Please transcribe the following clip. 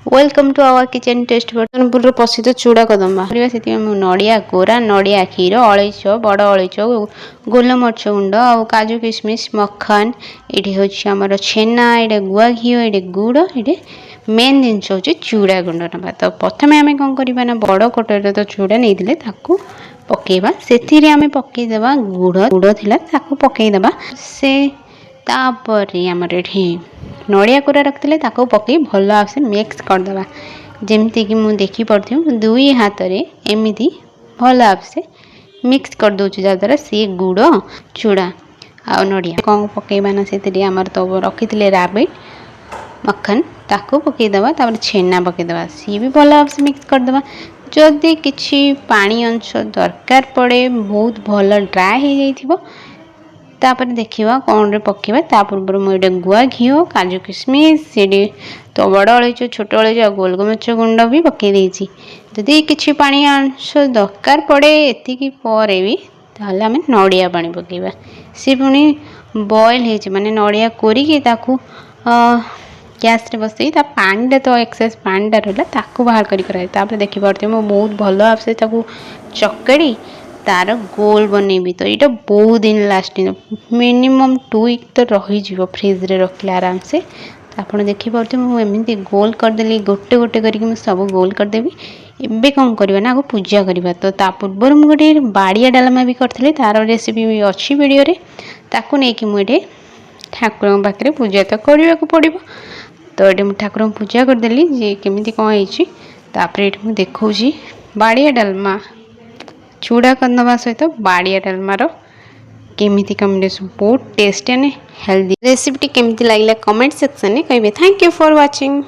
Welcome to our kitchen taste Bartanpur प्रसिद्ध चूड़ा कदम से नड़िया कोरा नड़िया क्षीर अलैच बड़ अलैच गोलमरिच गुंड आ काजू किशमिश मखन ये हूँ आमर छेना ये गुआ घी ये गुड़ ये मेन जिनस हूँ चूड़ा गुंड ना। तो प्रथम आम कौन करवा बड़ कटर तो चूड़ा नहीं पकेबा से आम पकईदे गुड़ गुड़ थी पकईदे से तापर आमर ये नड़िया कोरा रखते पकई भल से मिक्स करदे जमती कि मुझे देखिपी दुई हाथ में एमती भल से मिक्स कर दूची जहाद्वारा सी गुड़ चूड़ा आ नड़िया कौन पकईबा ना से आमर तो रखी थे राबिट मक्खन ताकू पकईदे तापर छेना पकईदे सी भी भल से मिक्स करदे जदि किसी पानी अंश दरकार पड़े बहुत भल ड्राए हो जाइथिबो तापर देखा कौन रे पकेबा ता पूर्व मुझे गुआ घी काजू किशमिश से तो बड़ अलैच छोट अलैच आ गोलमरिच गुंड भी पकई देछि जदि किछि पानी अंश दरकार पड़े एतिकी परे भी ताहले आमे नड़िया पानी पकेबा सी पुणी बॉयल हो माने नड़िया कोरिकी ताकू गैस रे बसई ता पानी तो एक्सेस पानी रहा ताकू बाहर कर देखी पार्थे मैं बहुत भल से चकड़ी तार गोल बनैबी तो ये बहुत दिन लास्टिंग मिनिमम 2 वीक तो रही फ्रिज रे रखले आराम से तो आप देखिपे मुझे गोल करदेली गोटे गोटे करके सब गोल करदेवी एबे कौन करवा ना आगे पूजा करवा तो ता पूर्व मुझे बाड़िया डालमा भी करी तार रेसिपी भी अच्छी वीडियो रे ताकू नहीं कि मुझे ठाकुर पाखे पूजा तो करने को पड़ो तो ये ठाकुर पूजा करदेली जे केमी कौन होपर ये देखा बाड़िया डालमा चूड़ा कदम सहित बाड़िया डालमार केमिति कॉम्बिनेशन बहुत टेस्टी एंड हेल्दी रेसिपी केमिति लागला कमेंट सेक्शन में कहिबे। Thank you for watching.